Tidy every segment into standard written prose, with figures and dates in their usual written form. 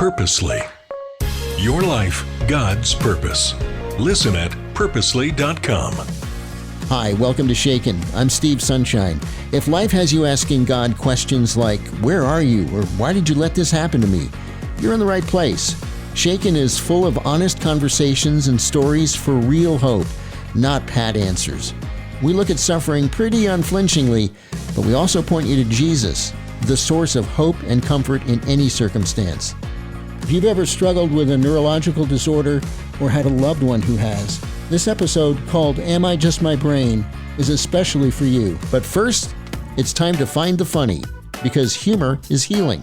purposely. Your life, God's purpose. Listen at purposely.com. Hi, welcome to Shaken. I'm Steve Sunshine. If life has you asking God questions like, where are you? Or why did you let this happen to me? You're in the right place. Shaken is full of honest conversations and stories for real hope, not pat answers. We look at suffering pretty unflinchingly, but we also point you to Jesus, the source of hope and comfort in any circumstance. If you've ever struggled with a neurological disorder or had a loved one who has, this episode, called Am I Just My Brain, is especially for you. But first, it's time to find the funny, because humor is healing.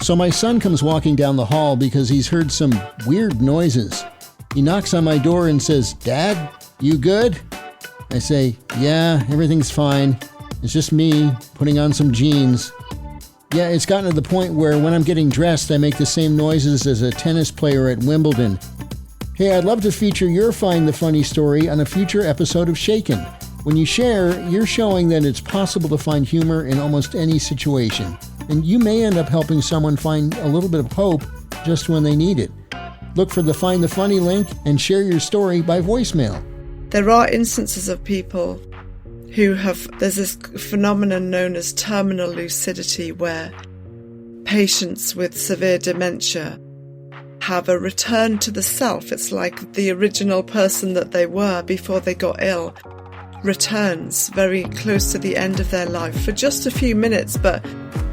So my son comes walking down the hall because he's heard some weird noises. He knocks on my door and says, "Dad, you good?" I say, "Yeah, everything's fine. It's just me putting on some jeans." Yeah, it's gotten to the point where when I'm getting dressed, I make the same noises as a tennis player at Wimbledon. Hey, I'd love to feature your Find the Funny story on a future episode of Shaken. When you share, you're showing that it's possible to find humor in almost any situation. And you may end up helping someone find a little bit of hope just when they need it. Look for the Find the Funny link and share your story by voicemail. There are instances of people there's this phenomenon known as terminal lucidity, where patients with severe dementia have a return to the self. It's like the original person that they were before they got ill returns very close to the end of their life for just a few minutes, but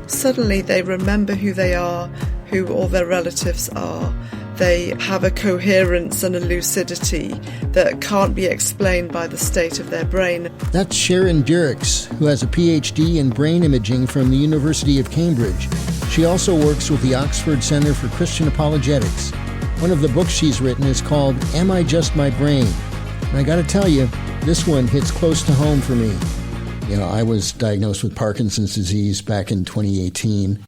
suddenly they remember who they are, who all their relatives are. They have a coherence and a lucidity that can't be explained by the state of their brain. That's Sharon Dirckx, who has a PhD in brain imaging from the University of Cambridge. She also works with the Oxford Center for Christian Apologetics. One of the books she's written is called Am I Just My Brain? And I gotta tell you, this one hits close to home for me. You know, I was diagnosed with Parkinson's disease back in 2018.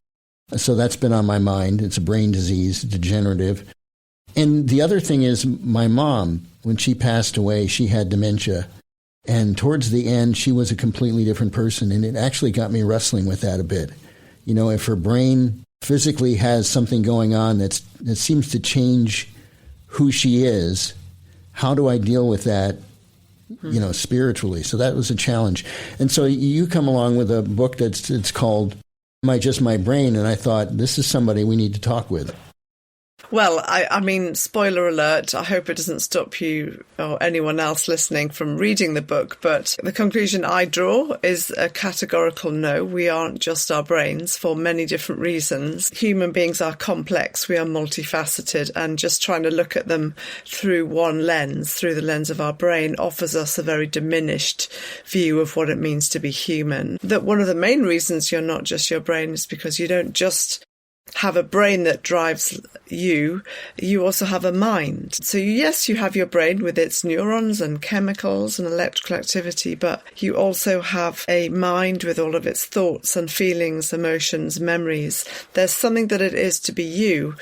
So that's been on my mind. It's a brain disease, degenerative. And the other thing is, my mom, when she passed away, she had dementia. And towards the end, she was a completely different person. And it actually got me wrestling with that a bit. You know, if her brain physically has something going on that seems to change who she is, how do I deal with that, you know, spiritually? So that was a challenge. And so you come along with a book it's called Am I Just My Brain? And I thought, this is somebody we need to talk with. Well, I mean, spoiler alert, I hope it doesn't stop you or anyone else listening from reading the book, but the conclusion I draw is a categorical no. We aren't just our brains for many different reasons. Human beings are complex, we are multifaceted, and just trying to look at them through one lens, through the lens of our brain, offers us a very diminished view of what it means to be human. That one of the main reasons you're not just your brain is because you don't just have a brain that drives you also have a mind. So yes, you have your brain with its neurons and chemicals and electrical activity, but you also have a mind with all of its thoughts and feelings, emotions, memories. There's something that it is to be you.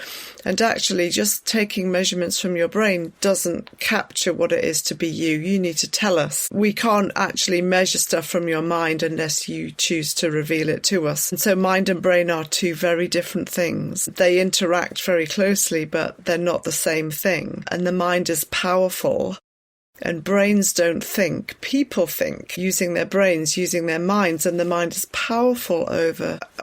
And actually, just taking measurements from your brain doesn't capture what it is to be you. You need to tell us. We can't actually measure stuff from your mind unless you choose to reveal it to us. And so mind and brain are two very different things. They interact very closely, but they're not the same thing. And the mind is powerful. And brains don't think. People think using their brains, using their minds, and the mind is powerful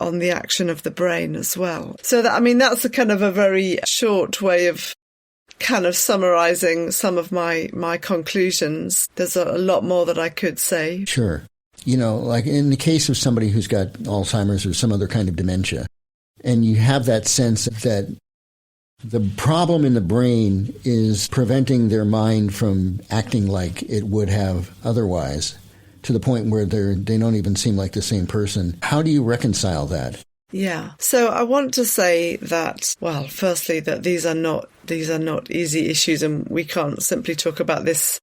on the action of the brain as well. So that's a kind of a very short way of kind of summarizing some of my conclusions. There's a lot more that I could say. Sure. You know, like in the case of somebody who's got Alzheimer's or some other kind of dementia, and you have that sense that the problem in the brain is preventing their mind from acting like it would have otherwise, to the point where they don't even seem like the same person. How do you reconcile that? Yeah. So I want to say that, well, firstly, that these are not easy issues, and we can't simply talk about this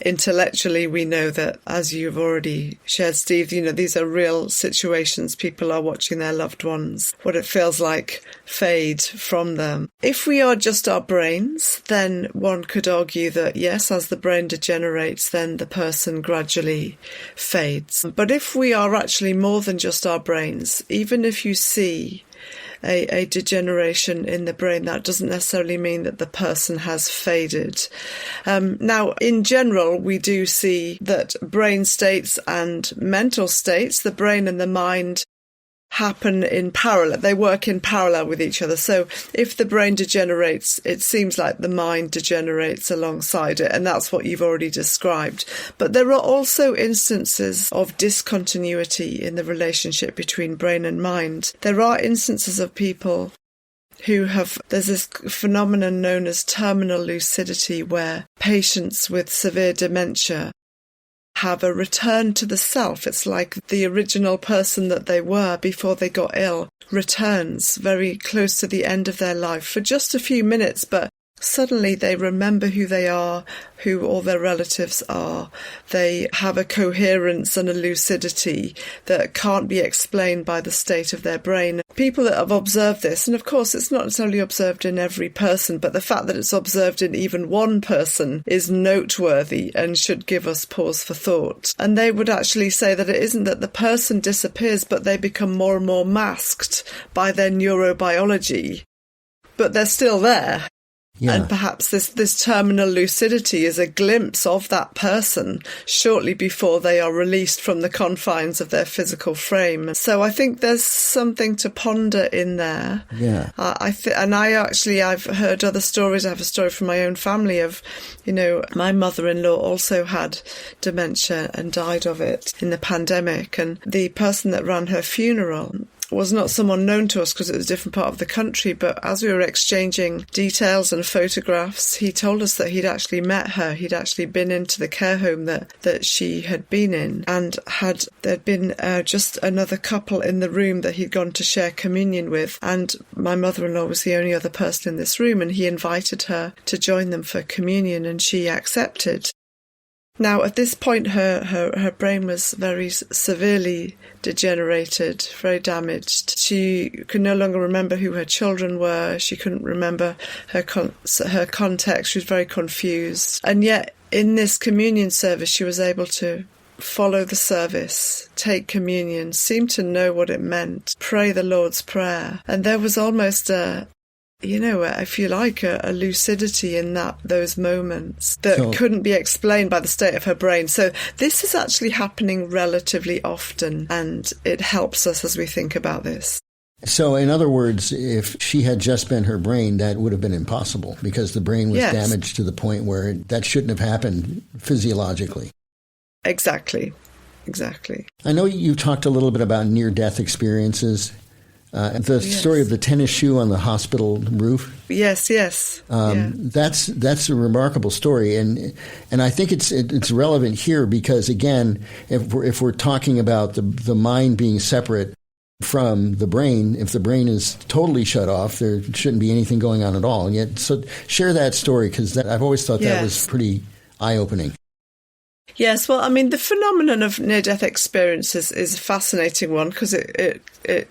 intellectually. We know that, as you've already shared, Steve, you know, these are real situations. People are watching their loved ones, what it feels like, fade from them. If we are just our brains, then one could argue that, yes, as the brain degenerates, then the person gradually fades. But if we are actually more than just our brains, even if you see a degeneration in the brain. That doesn't necessarily mean that the person has faded. Now, in general, we do see that brain states and mental states, the brain and the mind, happen in parallel. They work in parallel with each other. So if the brain degenerates, it seems like the mind degenerates alongside it. And that's what you've already described. But there are also instances of discontinuity in the relationship between brain and mind. There are instances of people who there's this phenomenon known as terminal lucidity, where patients with severe dementia have a return to the self. It's like the original person that they were before they got ill returns very close to the end of their life for just a few minutes, but suddenly they remember who they are, who all their relatives are. They have a coherence and a lucidity that can't be explained by the state of their brain. People that have observed this, and of course it's not necessarily observed in every person, but the fact that it's observed in even one person is noteworthy and should give us pause for thought. And they would actually say that it isn't that the person disappears, but they become more and more masked by their neurobiology, but they're still there. Yeah. And perhaps this terminal lucidity is a glimpse of that person shortly before they are released from the confines of their physical frame. So I think there's something to ponder in there. Yeah. I've heard other stories. I have a story from my own family of, my mother-in-law also had dementia and died of it in the pandemic. And the person that ran her funeral was not someone known to us because it was a different part of the country, but as we were exchanging details and photographs, he told us that he'd actually met her. He'd actually been into the care home that she had been in, and there'd been just another couple in the room that he'd gone to share communion with, and my mother-in-law was the only other person in this room, and he invited her to join them for communion, and she accepted. Now, at this point, her brain was very severely degenerated, very damaged. She could no longer remember who her children were. She couldn't remember her context. She was very confused. And yet, in this communion service, she was able to follow the service, take communion, seem to know what it meant, pray the Lord's Prayer. And there was almost if you like, a lucidity in those moments that couldn't be explained by the state of her brain. So this is actually happening relatively often, and it helps us as we think about this. So in other words, if she had just been her brain, that would have been impossible because the brain was damaged to the point where that shouldn't have happened physiologically. Exactly. I know you talked a little bit about near-death experiences. The story of the tennis shoe on the hospital roof. Yes. That's a remarkable story, and I think it's relevant here because, again, if we're talking about the mind being separate from the brain, if the brain is totally shut off, there shouldn't be anything going on at all. And yet, so share that story because I've always thought that was pretty eye-opening. Yes, well, I mean, the phenomenon of near-death experiences is a fascinating one because it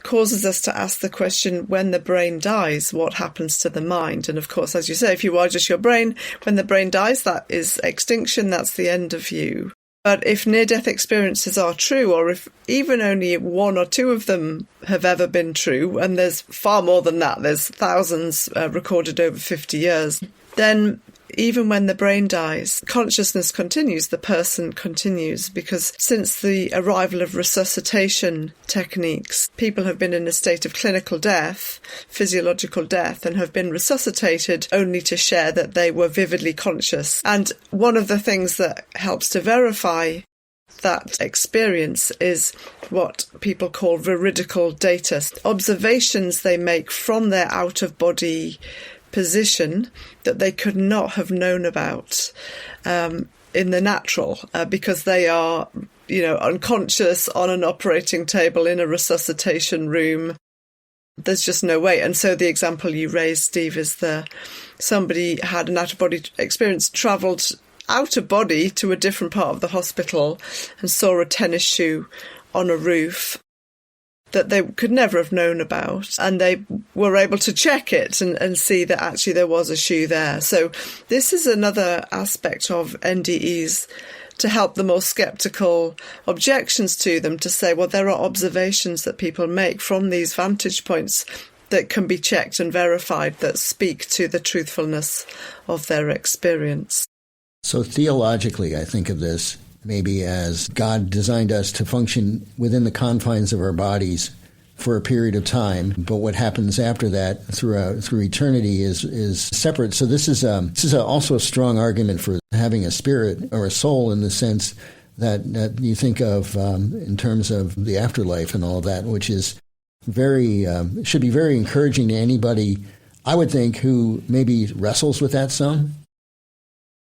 causes us to ask the question, when the brain dies, what happens to the mind? And of course, as you say, if you are just your brain, when the brain dies, that is extinction, that's the end of you. But if near-death experiences are true, or if even only one or two of them have ever been true, and there's far more than that, there's thousands recorded over 50 years, then even when the brain dies, consciousness continues, the person continues, because since the arrival of resuscitation techniques, people have been in a state of clinical death, physiological death, and have been resuscitated only to share that they were vividly conscious. And one of the things that helps to verify that experience is what people call veridical data, observations they make from their out-of-body position that they could not have known about in the natural because they are, unconscious on an operating table in a resuscitation room. There's just no way. And so the example you raised, Steve, is somebody had an out-of-body experience, travelled out of body to a different part of the hospital and saw a tennis shoe on a roof that they could never have known about, and they were able to check it and see that actually there was a shoe there. So this is another aspect of NDE's to help the more sceptical objections to them, to say, well, there are observations that people make from these vantage points that can be checked and verified that speak to the truthfulness of their experience. So theologically, I think of this maybe as God designed us to function within the confines of our bodies for a period of time, but what happens after that through eternity is separate. So this is also a strong argument for having a spirit or a soul, in the sense that you think of in terms of the afterlife and all of that, which is should be very encouraging to anybody, I would think, who maybe wrestles with that some.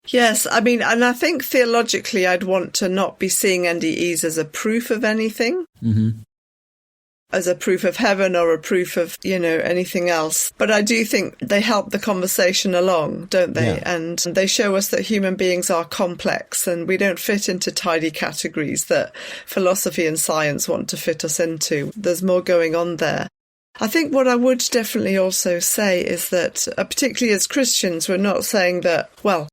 Yes, I mean, and I think theologically I'd want to not be seeing NDEs as a proof of anything. Mm-hmm. As a proof of heaven or a proof of, anything else. But I do think they help the conversation along, don't they? Yeah. And they show us that human beings are complex and we don't fit into tidy categories that philosophy and science want to fit us into. There's more going on there. I think what I would definitely also say is that, particularly as Christians, we're not saying that, well,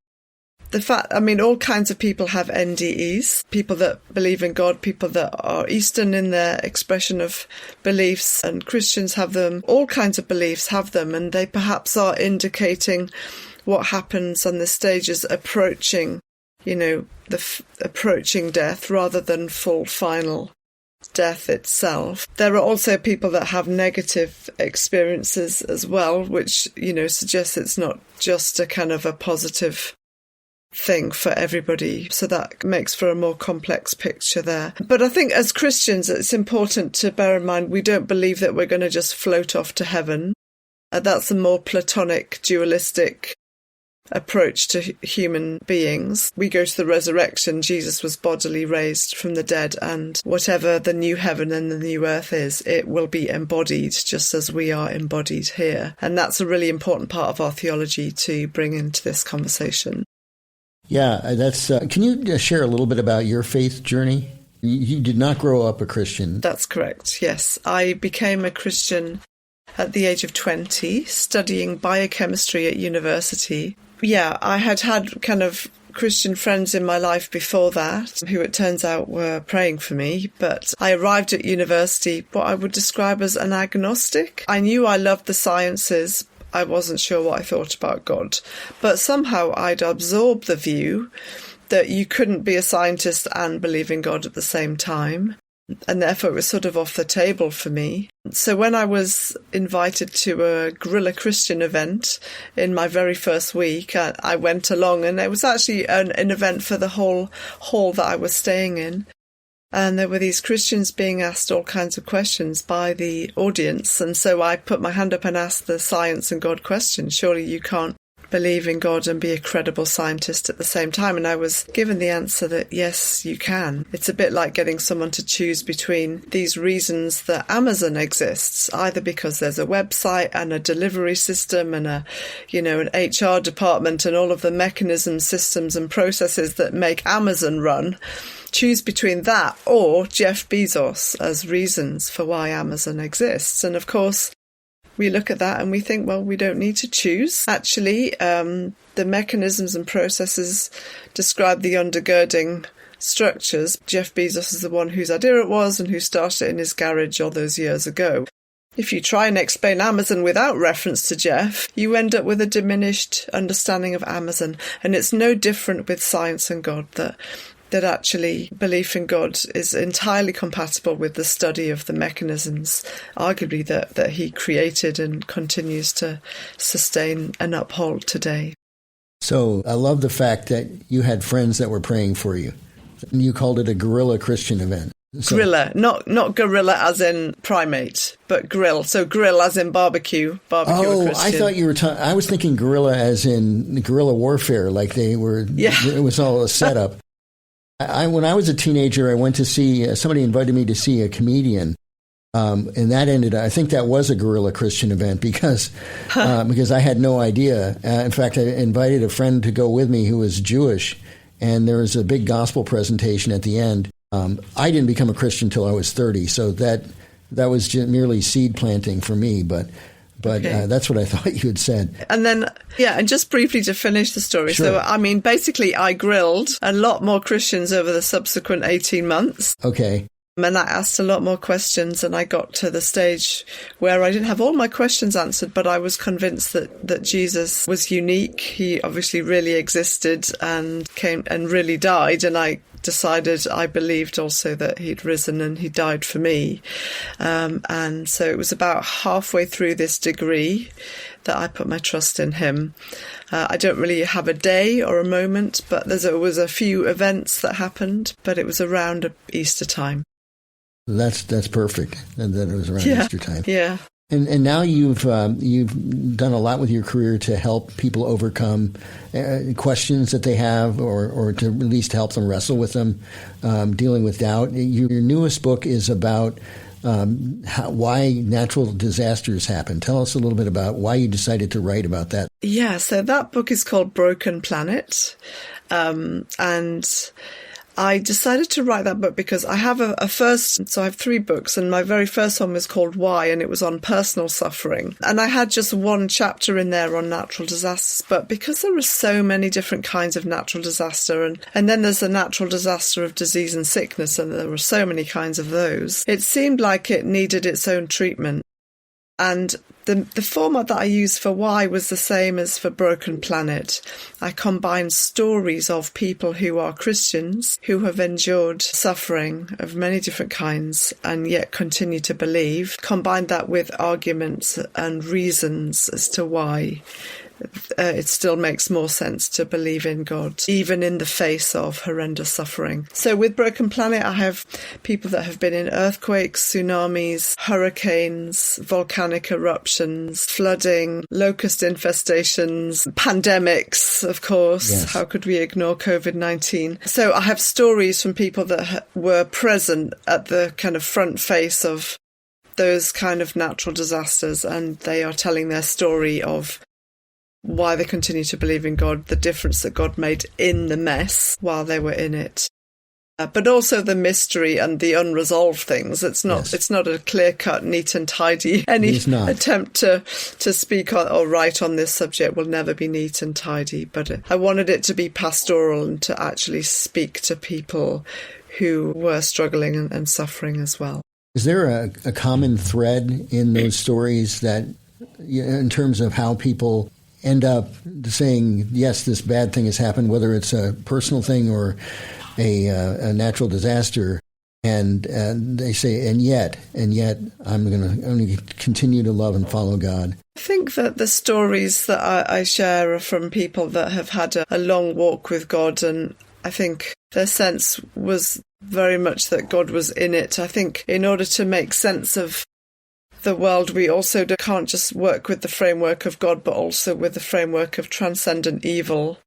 all kinds of people have NDEs, people that believe in God, people that are Eastern in their expression of beliefs, and Christians have them. All kinds of beliefs have them, and they perhaps are indicating what happens on the stages approaching, approaching death rather than full final death itself. There are also people that have negative experiences as well, which, suggests it's not just a kind of a positive thing for everybody. So that makes for a more complex picture there. But I think as Christians, it's important to bear in mind we don't believe that we're going to just float off to heaven. That's a more Platonic, dualistic approach to human beings. We go to the resurrection. Jesus was bodily raised from the dead, and whatever the new heaven and the new earth is, it will be embodied just as we are embodied here. And that's a really important part of our theology to bring into this conversation. Yeah, that's. Can you share a little bit about your faith journey? You did not grow up a Christian. That's correct, yes. I became a Christian at the age of 20, studying biochemistry at university. Yeah, I had kind of Christian friends in my life before that, who it turns out were praying for me. But I arrived at university, what I would describe as an agnostic. I knew I loved the sciences. I wasn't sure what I thought about God, but somehow I'd absorbed the view that you couldn't be a scientist and believe in God at the same time, and therefore it was sort of off the table for me. So when I was invited to a Guerrilla Christian event in my very first week, I went along, and it was actually an event for the whole hall that I was staying in. And there were these Christians being asked all kinds of questions by the audience. And so I put my hand up and asked the science and God question. Surely you can't believe in God and be a credible scientist at the same time. And I was given the answer that, yes, you can. It's a bit like getting someone to choose between these reasons that Amazon exists, either because there's a website and a delivery system and an HR department and all of the mechanisms, systems and processes that make Amazon run. Choose between that or Jeff Bezos as reasons for why Amazon exists. And of course, we look at that and we think, well, we don't need to choose. Actually, the mechanisms and processes describe the undergirding structures. Jeff Bezos is the one whose idea it was and who started it in his garage all those years ago. If you try and explain Amazon without reference to Jeff, you end up with a diminished understanding of Amazon. And it's no different with science and God, that actually belief in God is entirely compatible with the study of the mechanisms, arguably that he created and continues to sustain and uphold today. So I love the fact that you had friends that were praying for you. You called it a guerrilla Christian event. So, gorilla, not gorilla as in primate, but grill. So grill as in barbecue Oh, Christian. I thought you were I was thinking guerrilla as in guerrilla warfare, like they were, It was all a setup. When I was a teenager, I went to see, somebody invited me to see a comedian, and that ended, I think that was a guerrilla Christian event because I had no idea. In fact, I invited a friend to go with me who was Jewish, and there was a big gospel presentation at the end. I didn't become a Christian until I was 30, so that was just merely seed planting for me, but but that's what I thought you had said. And then, and just briefly to finish the story. Sure. So, I mean, basically, I grilled a lot more Christians over the subsequent 18 months. Okay. And I asked a lot more questions, and I got to the stage where I didn't have all my questions answered, but I was convinced that Jesus was unique. He obviously really existed and came and really died. And I decided I believed also that he'd risen and he died for me. And so it was about halfway through this degree that I put my trust in him. I don't really have a day or a moment, but there was a few events that happened, but it was around Easter time. That's perfect. And then it was around Easter time. Yeah. And now you've done a lot with your career to help people overcome questions that they have, or to at least help them wrestle with them, dealing with doubt. Your newest book is about why natural disasters happen. Tell us a little bit about why you decided to write about that. Yeah, so that book is called Broken Planet, and I decided to write that book because I have so I have 3 books, and my very first one was called Why, and it was on personal suffering. And I had just one chapter in there on natural disasters, but because there are so many different kinds of natural disaster, and then there's the natural disaster of disease and sickness, and there were so many kinds of those, it seemed like it needed its own treatment. And the format that I used for Why was the same as for Broken Planet. I combined stories of people who are Christians, who have endured suffering of many different kinds and yet continue to believe, combined that with arguments and reasons as to why it still makes more sense to believe in God, even in the face of horrendous suffering. So with Broken Planet, I have people that have been in earthquakes, tsunamis, hurricanes, volcanic eruptions, flooding, locust infestations, pandemics, of course. Yes. How could we ignore COVID-19? So I have stories from people that were present at the kind of front face of those kind of natural disasters, and they are telling their story of why they continue to believe in God, the difference that God made in the mess while they were in it. But also the mystery and the unresolved things. It's not a clear-cut, neat and tidy. Any attempt to speak on or write on this subject will never be neat and tidy. But I wanted it to be pastoral and to actually speak to people who were struggling and suffering as well. Is there a common thread in those stories that, in terms of how people end up saying, yes, this bad thing has happened, whether it's a personal thing or a natural disaster, and they say, and yet I'm going to continue to love and follow God? I think that the stories that I share are from people that have had a long walk with God, and I think their sense was very much that God was in it. I think in order to make sense of the world, we also can't just work with the framework of God, but also with the framework of transcendent evil.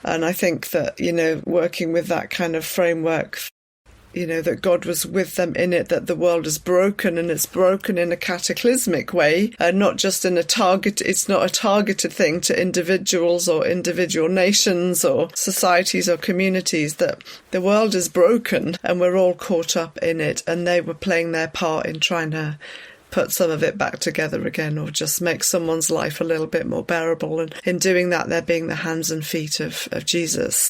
And I think that, working with that kind of framework, that God was with them in it, that the world is broken, and it's broken in a cataclysmic way, and not just it's not a targeted thing to individuals or individual nations or societies or communities, that the world is broken and we're all caught up in it, and they were playing their part in trying to put some of it back together again, or just make someone's life a little bit more bearable. And in doing that, they're being the hands and feet of Jesus.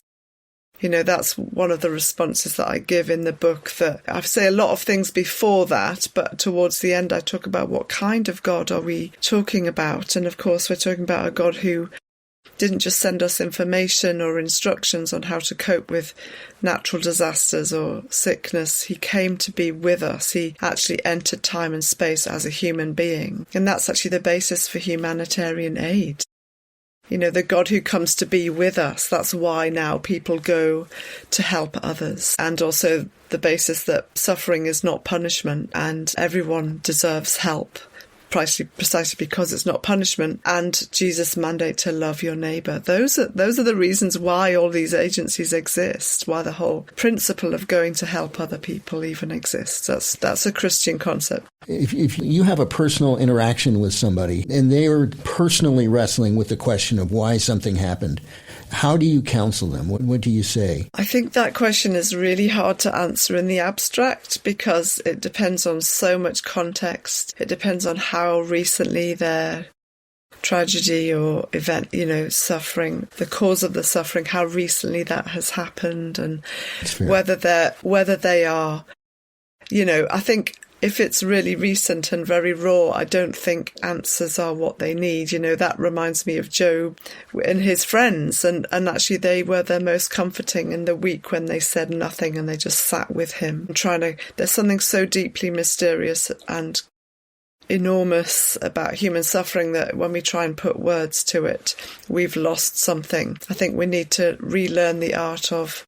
That's one of the responses that I give in the book, that I say a lot of things before that, but towards the end I talk about what kind of God are we talking about. And of course we're talking about a God who didn't just send us information or instructions on how to cope with natural disasters or sickness. He came to be with us. He actually entered time and space as a human being. And that's actually the basis for humanitarian aid. The God who comes to be with us. That's why now people go to help others. And also the basis that suffering is not punishment and everyone deserves help. Precisely because it's not punishment, and Jesus' mandate to love your neighbour. Those are the reasons why all these agencies exist, why the whole principle of going to help other people even exists. That's a Christian concept. If you have a personal interaction with somebody and they are personally wrestling with the question of why something happened, how do you counsel them? What do you say? I think that question is really hard to answer in the abstract because it depends on so much context. It depends on how recently their tragedy or event, suffering, the cause of the suffering, how recently that has happened, and whether they are, I think if it's really recent and very raw, I don't think answers are what they need. That reminds me of Job and his friends, and actually they were their most comforting in the week when they said nothing and they just sat with him, there's something so deeply mysterious and enormous about human suffering that when we try and put words to it, we've lost something. I think we need to relearn the art of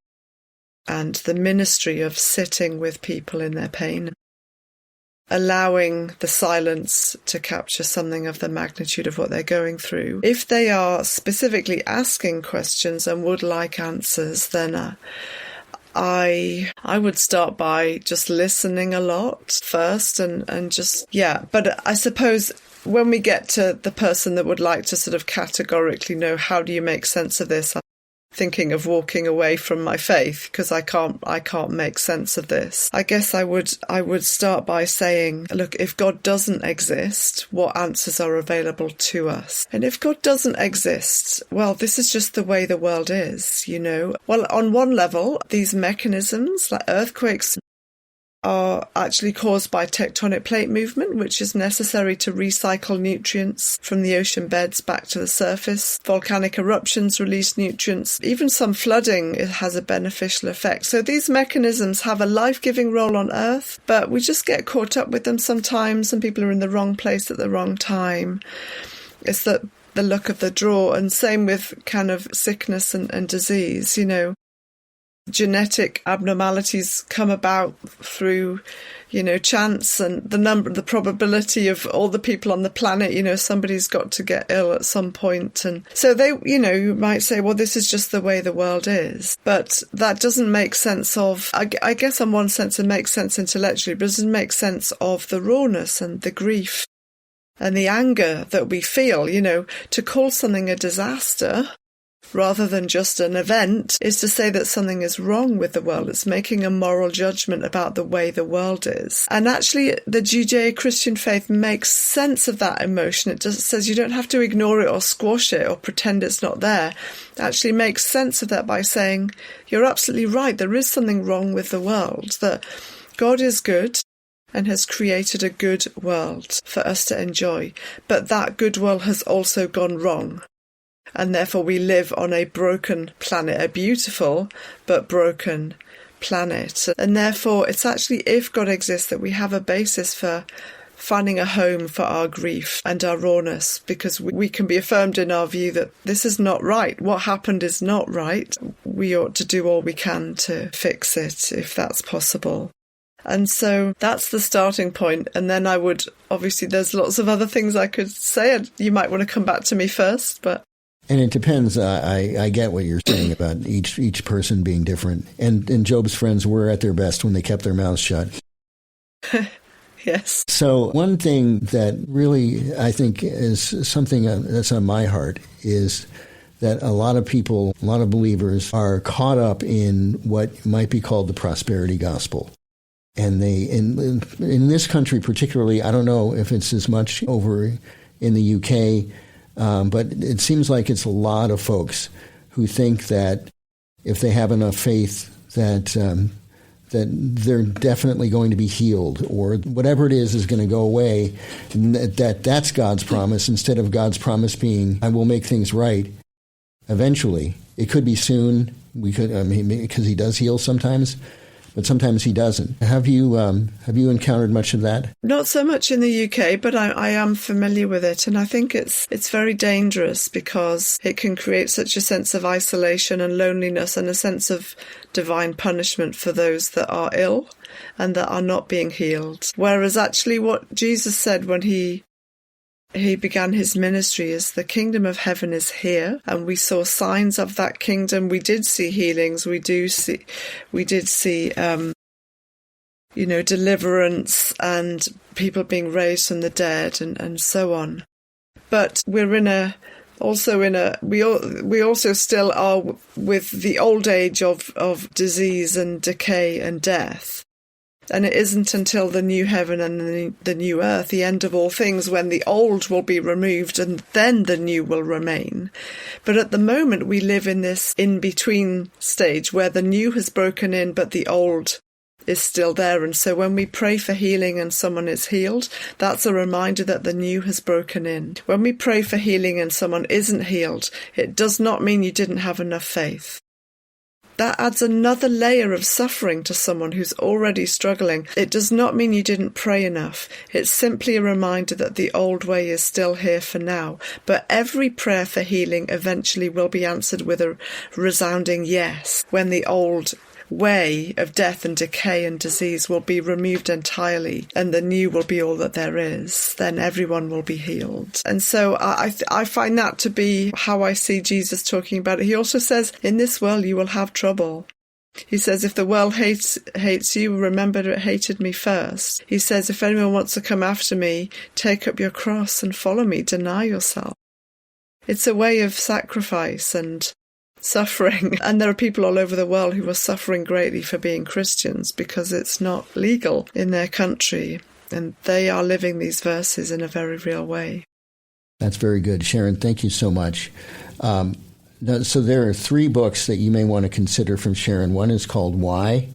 and the ministry of sitting with people in their pain, allowing the silence to capture something of the magnitude of what they're going through. If they are specifically asking questions and would like answers, then I would start by just listening a lot first and just, But I suppose when we get to the person that would like to sort of categorically know, how do you make sense of this? I'm thinking of walking away from my faith because I can't make sense of this. I guess I would start by saying, look, if God doesn't exist, what answers are available to us? And if God doesn't exist, well, this is just the way the world is, Well, on one level, these mechanisms like earthquakes are actually caused by tectonic plate movement, which is necessary to recycle nutrients from the ocean beds back to the surface. Volcanic eruptions release nutrients. Even some flooding, it has a beneficial effect. So these mechanisms have a life-giving role on Earth, but we just get caught up with them sometimes, and people are in the wrong place at the wrong time. It's the luck of the draw, and same with kind of sickness and disease, Genetic abnormalities come about through, chance and the probability of all the people on the planet, somebody's got to get ill at some point. And so you might say, well, this is just the way the world is. But that doesn't make sense of, I guess in one sense it makes sense intellectually, but it doesn't make sense of the rawness and the grief and the anger that we feel, to call something a disaster rather than just an event is to say that something is wrong with the world. It's making a moral judgment about the way the world is. And actually, the Judeo-Christian faith makes sense of that emotion. It just says you don't have to ignore it or squash it or pretend it's not there. It actually makes sense of that by saying, you're absolutely right, there is something wrong with the world, that God is good and has created a good world for us to enjoy. But that good world has also gone wrong. And therefore we live on a broken planet, a beautiful but broken planet. And therefore it's actually, if God exists, that we have a basis for finding a home for our grief and our rawness, because we can be affirmed in our view that this is not right. What happened is not right. We ought to do all we can to fix it, if that's possible. And so that's the starting point. And then I would, obviously there's lots of other things I could say. You might want to come back to me first, but... And it depends. I get what you're saying about each person being different. And Job's friends were at their best when they kept their mouths shut. Yes. So one thing that really I think is something that's on my heart is that a lot of people, a lot of believers are caught up in what might be called the prosperity gospel. And they, in this country particularly, I don't know if it's as much over in the UK, but it seems like it's a lot of folks who think that if they have enough faith that they're definitely going to be healed, or whatever it is going to go away, and that's God's promise, instead of God's promise being, I will make things right eventually. It could be soon. Because he does heal sometimes, but sometimes he doesn't. Have you encountered much of that? Not so much in the UK, but I am familiar with it. And I think it's very dangerous because it can create such a sense of isolation and loneliness and a sense of divine punishment for those that are ill and that are not being healed. Whereas actually what Jesus said when he began his ministry is the kingdom of heaven is here, and we saw signs of that kingdom. We did see healings. We did see deliverance and people being raised from the dead and so on. But we also still are with the old age of disease and decay and death. And it isn't until the new heaven and the new earth, the end of all things, when the old will be removed and then the new will remain. But at the moment we live in this in-between stage where the new has broken in but the old is still there. And so when we pray for healing and someone is healed, that's a reminder that the new has broken in. When we pray for healing and someone isn't healed, it does not mean you didn't have enough faith. That adds another layer of suffering to someone who's already struggling. It does not mean you didn't pray enough. It's simply a reminder that the old way is still here for now. But every prayer for healing eventually will be answered with a resounding yes, when the old way of death and decay and disease will be removed entirely and the new will be all that there is. Then everyone will be healed. And so I find that to be how I see Jesus talking about it. He also says, in this world you will have trouble. He says, if the world hates you, remember it hated me first. He says, if anyone wants to come after me, take up your cross and follow me, deny yourself. It's a way of sacrifice and suffering. And there are people all over the world who are suffering greatly for being Christians because it's not legal in their country. And they are living these verses in a very real way. That's very good. Sharon, thank you so much. So there are 3 books that you may want to consider from Sharon. One is called Why.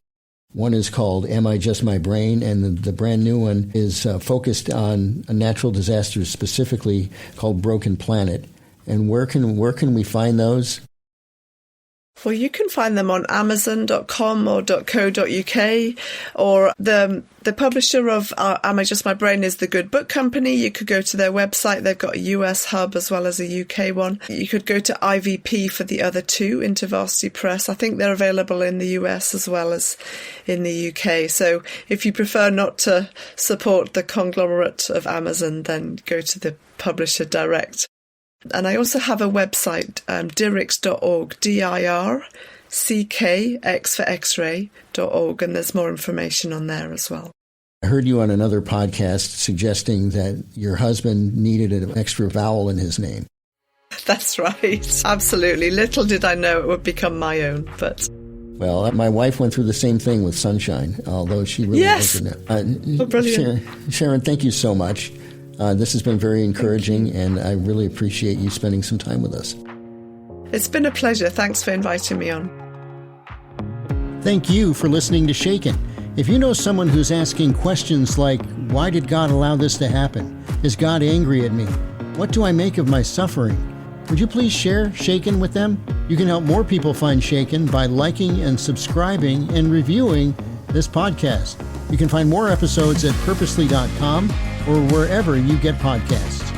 One is called Am I Just My Brain? And the brand new one is focused on natural disasters, specifically called Broken Planet. And where can we find those? Well, you can find them on Amazon.com or .co.uk, or the publisher of Am I Just My Brain is the Good Book Company. You could go to their website. They've got a US hub as well as a UK one. You could go to IVP for the other 2, InterVarsity Press. I think they're available in the US as well as in the UK. So if you prefer not to support the conglomerate of Amazon, then go to the publisher direct. And I also have a website, dirckx.org, DIRCKX for X-ray.org, and there's more information on there as well. I heard you on another podcast suggesting that your husband needed an extra vowel in his name. That's right. Absolutely. Little did I know it would become my own, but... Well, my wife went through the same thing with Sunshine, although she really wasn't. Brilliant. Sharon, thank you so much. This has been very encouraging, and I really appreciate you spending some time with us. It's been a pleasure. Thanks for inviting me on. Thank you for listening to Shaken. If you know someone who's asking questions like, why did God allow this to happen? Is God angry at me? What do I make of my suffering? Would you please share Shaken with them? You can help more people find Shaken by liking and subscribing and reviewing this podcast. You can find more episodes at purposely.com or wherever you get podcasts.